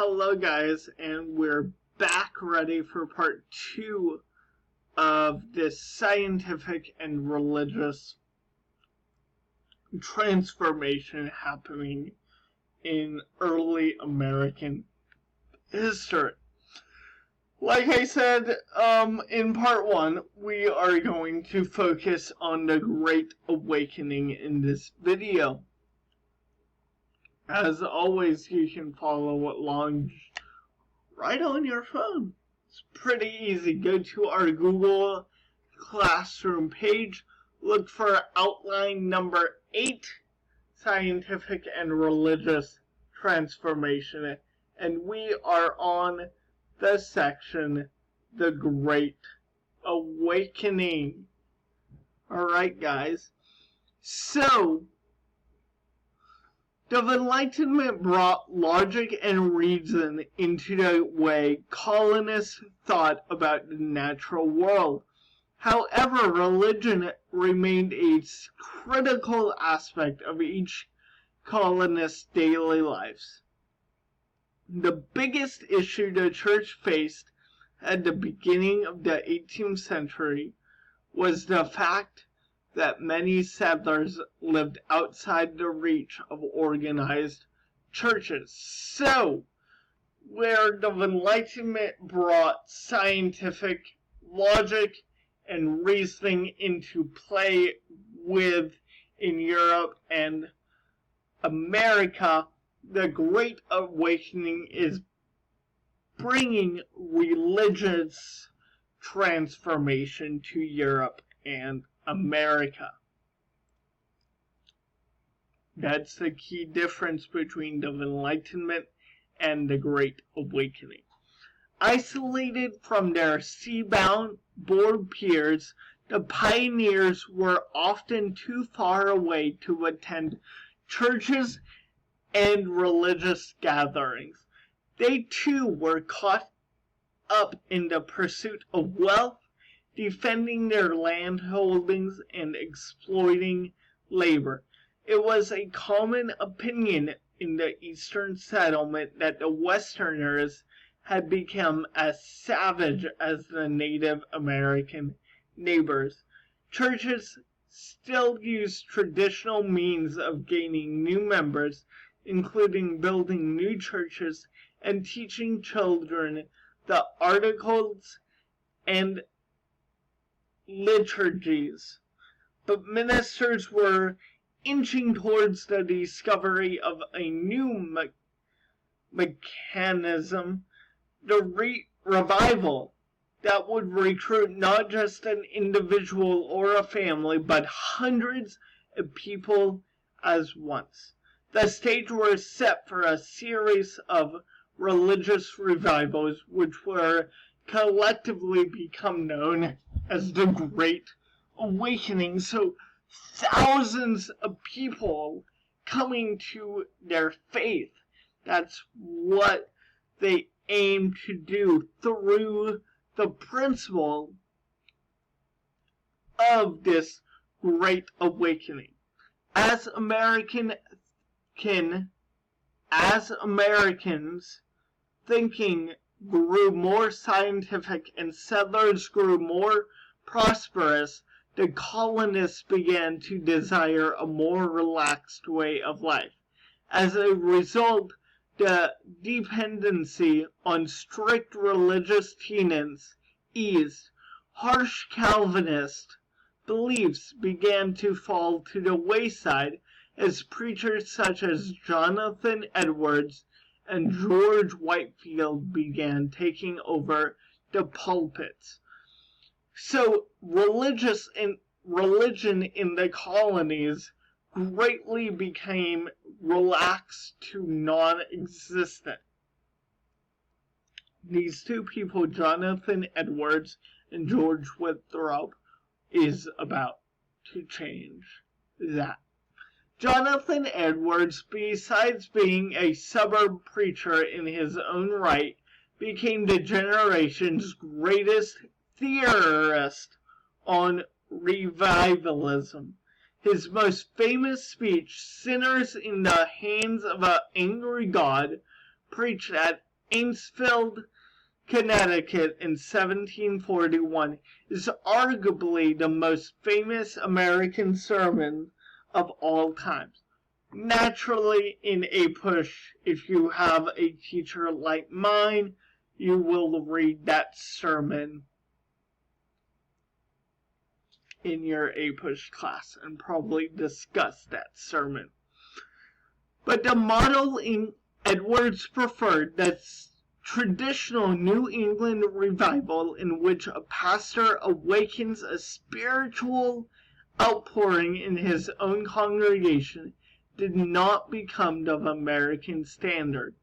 Hello guys, and we're back ready for part 2 of this scientific and religious transformation happening in early American history. Like I said, in part 1, we are going to focus on the Great Awakening in this video. As always, you can follow along right on your phone. It's pretty easy. Go to our Google Classroom page, look for outline number 8, Scientific and Religious Transformation, and we are on the section, The Great Awakening. Alright guys, so the Enlightenment brought logic and reason into the way colonists thought about the natural world. However, religion remained a critical aspect of each colonist's daily lives. The biggest issue the church faced at the beginning of the 18th century was the fact that many settlers lived outside the reach of organized churches. So, where the Enlightenment brought scientific logic and reasoning into play with in Europe and America, the Great Awakening is bringing religious transformation to Europe and America. That's the key difference between the Enlightenment and the Great Awakening. Isolated from their sea-bound, bored peers, the pioneers were often too far away to attend churches and religious gatherings. They too were caught up in the pursuit of wealth, defending their land holdings and exploiting labor. It was a common opinion in the Eastern settlement that the Westerners had become as savage as the Native American neighbors. Churches still used traditional means of gaining new members, including building new churches and teaching children the articles and liturgies, but ministers were inching towards the discovery of a new mechanism, the revival, that would recruit not just an individual or a family, but hundreds of people as once. The stage was set for a series of religious revivals, which were collectively become known as the Great Awakening. So thousands of people coming to their faith. That's what they aim to do through the principle of this Great Awakening. As Americans thinking grew more scientific and settlers grew more prosperous, the colonists began to desire a more relaxed way of life. As a result, the dependency on strict religious tenets eased. Harsh Calvinist beliefs began to fall to the wayside as preachers such as Jonathan Edwards and George Whitefield began taking over the pulpits. So religion in the colonies greatly became relaxed to non-existent. These two people, Jonathan Edwards and George Whitefield, is about to change that. Jonathan Edwards, besides being a suburb preacher in his own right, became the generation's greatest theorist on revivalism. His most famous speech, Sinners in the Hands of an Angry God, preached at Ainsfield, Connecticut in 1741 is arguably the most famous American sermon of all times. Naturally, in APUSH, if you have a teacher like mine, you will read that sermon in your APUSH class and probably discuss that sermon. But the model Edwards preferred, that's traditional New England revival in which a pastor awakens a spiritual outpouring in his own congregation, did not become the American standard.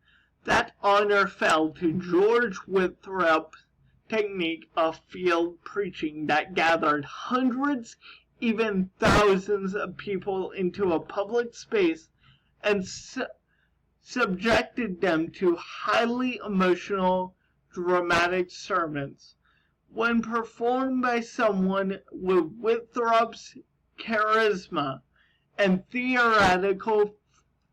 That honor fell to George Withrop's technique of field preaching that gathered hundreds, even thousands of people into a public space and subjected them to highly emotional, dramatic sermons. When performed by someone with Withrop's charisma and theatrical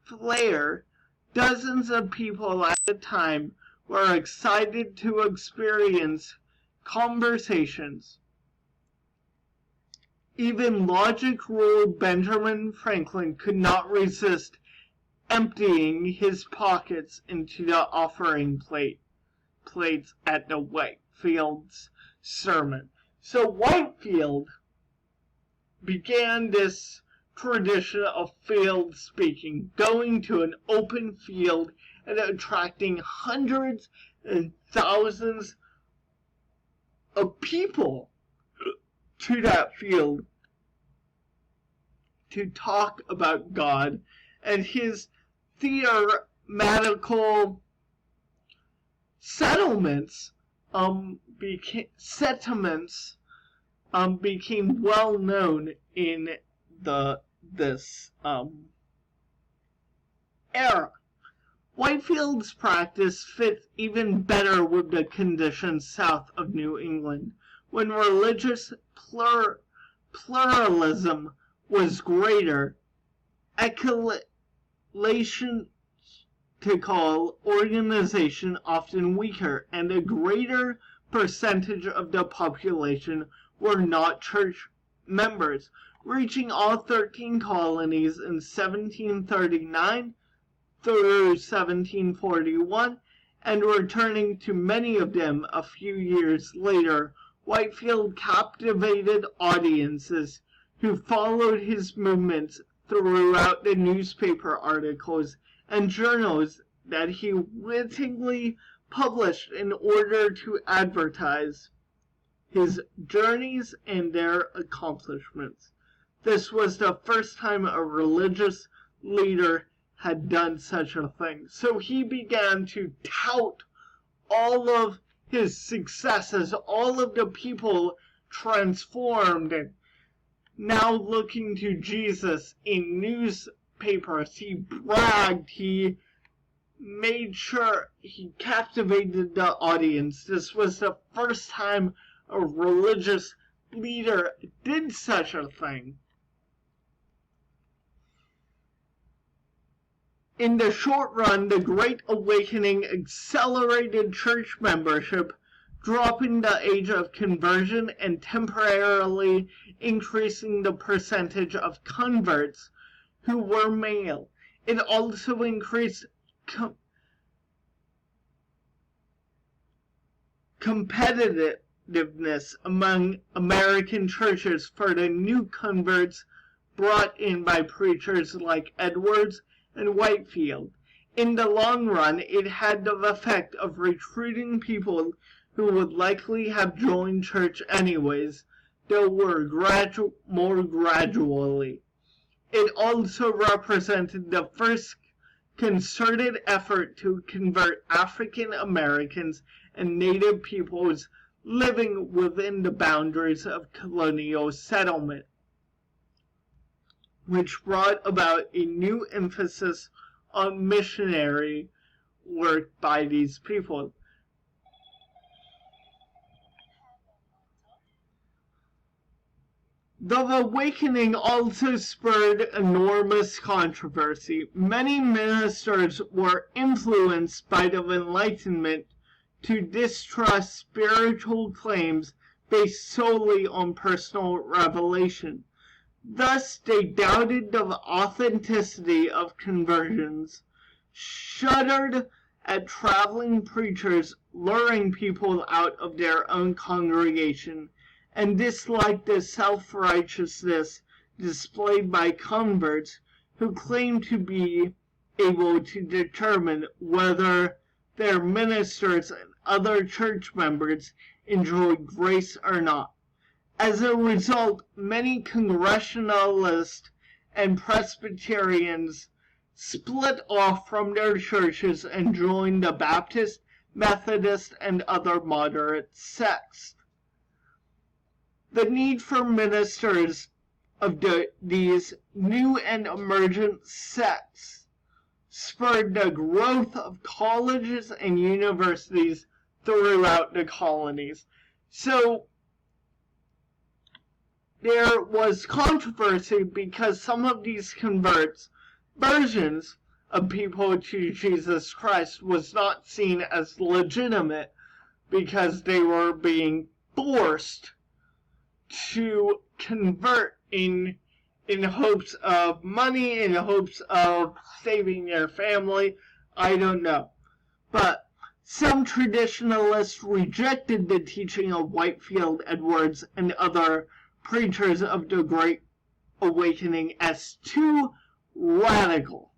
flair, dozens of people at a time were excited to experience conversations. Even logic-ruled Benjamin Franklin could not resist emptying his pockets into the offering plates at the Whitefield's sermon. So Whitefield began this tradition of field speaking, going to an open field and attracting hundreds and thousands of people to that field to talk about God, and his theoretical sentiments became well known in this era. Whitefield's practice fits even better with the conditions south of New England, when religious pluralism was greater, ecclesiastical organization often weaker, and a greater percentage of the population were not church members, reaching all 13 colonies in 1739 through 1741, and returning to many of them a few years later. Whitefield captivated audiences who followed his movements throughout the newspaper articles and journals that he wittingly published in order to advertise his journeys and their accomplishments. This was the first time a religious leader had done such a thing. So he began to tout all of his successes, all of the people transformed and now looking to Jesus in newspapers. He bragged, he made sure he captivated the audience. This was the first time a religious leader did such a thing. In the short run, the Great Awakening accelerated church membership, dropping the age of conversion and temporarily increasing the percentage of converts who were male. It also increased competitiveness among American churches for the new converts brought in by preachers like Edwards and Whitefield. In the long run, it had the effect of recruiting people who would likely have joined church anyways, though were more gradually. It also represented the first concerted effort to convert African Americans and Native peoples living within the boundaries of colonial settlement, which brought about a new emphasis on missionary work by these people. The awakening also spurred enormous controversy. Many ministers were influenced by the Enlightenment to distrust spiritual claims based solely on personal revelation. Thus, they doubted the authenticity of conversions, shuddered at traveling preachers luring people out of their own congregation, and disliked the self-righteousness displayed by converts who claimed to be able to determine whether their ministers and other church members enjoyed grace or not. As a result, many Congregationalists and Presbyterians split off from their churches and joined the Baptist, Methodist, and other moderate sects. The need for ministers of these new and emergent sects spurred the growth of colleges and universities throughout the colonies. So there was controversy because some of these conversions of people to Jesus Christ was not seen as legitimate because they were being forced to convert in hopes of money, in hopes of saving their family. I don't know. But some traditionalists rejected the teaching of Whitefield Edwards and other preachers of the Great Awakening as too radical,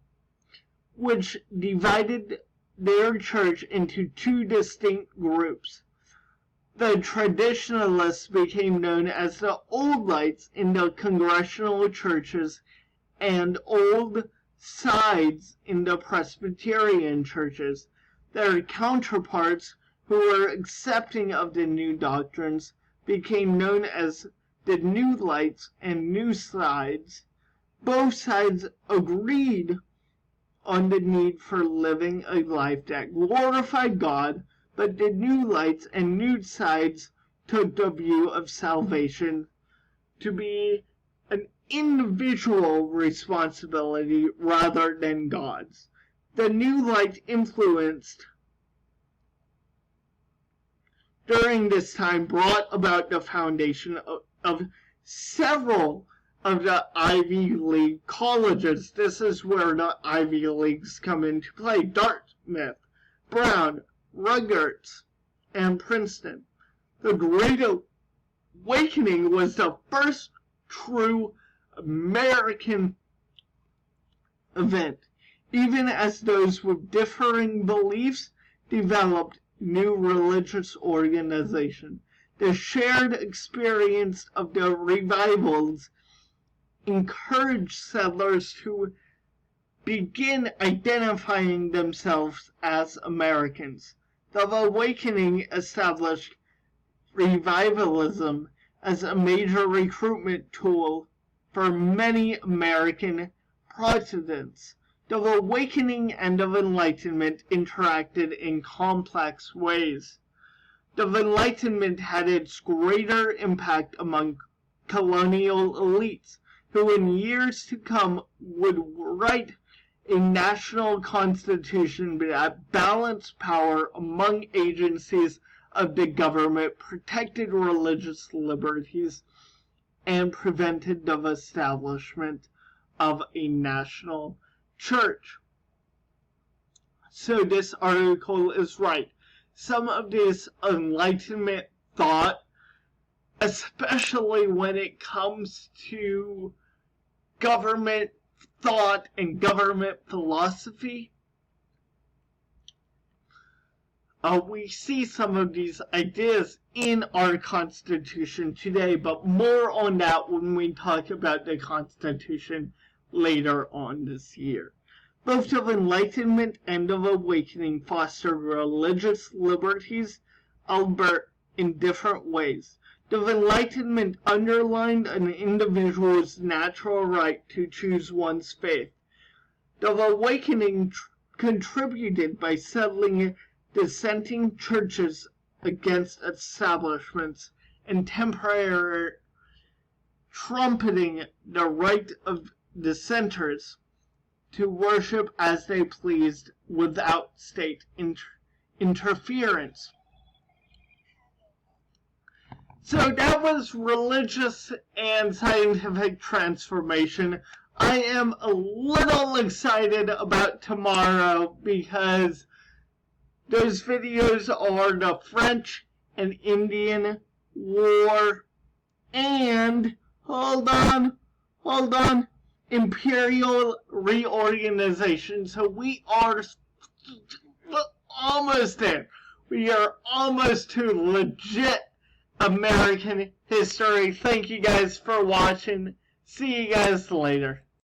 which divided their church into two distinct groups. The traditionalists became known as the Old Lights in the Congregational churches and Old Sides in the Presbyterian churches. Their counterparts, who were accepting of the new doctrines, became known as the New Lights and New Sides. Both sides agreed on the need for living a life that glorified God, but the New Lights and New Sides took the view of salvation to be an individual responsibility rather than God's. The New Light influenced during this time brought about the foundation of several of the Ivy League colleges. This is where the Ivy Leagues come into play: Dartmouth, Brown, Rutgers, and Princeton. The Great Awakening was the first true American event, even as those with differing beliefs developed new religious organization. The shared experience of the revivals encouraged settlers to begin identifying themselves as Americans. The Awakening established revivalism as a major recruitment tool for many American Protestants. The Awakening and the Enlightenment interacted in complex ways. The Enlightenment had its greater impact among colonial elites, who in years to come would write a national constitution that balanced power among agencies of the government, protected religious liberties, and prevented the establishment of a national church. So this article is right. Some of this Enlightenment thought, especially when it comes to government thought and government philosophy, we see some of these ideas in our Constitution today, but more on that when we talk about the Constitution later on this year. Both of Enlightenment and of Awakening foster religious liberties, albeit in different ways. The Enlightenment underlined an individual's natural right to choose one's faith. The Awakening contributed by settling dissenting churches against establishments and temporary trumpeting the right of dissenters to worship as they pleased without state interference. So that was religious and scientific transformation. I am a little excited about tomorrow because those videos are the French and Indian War and, hold on, imperial reorganization. So we are almost there. We are almost to legit American history. Thank you guys for watching. See you guys later.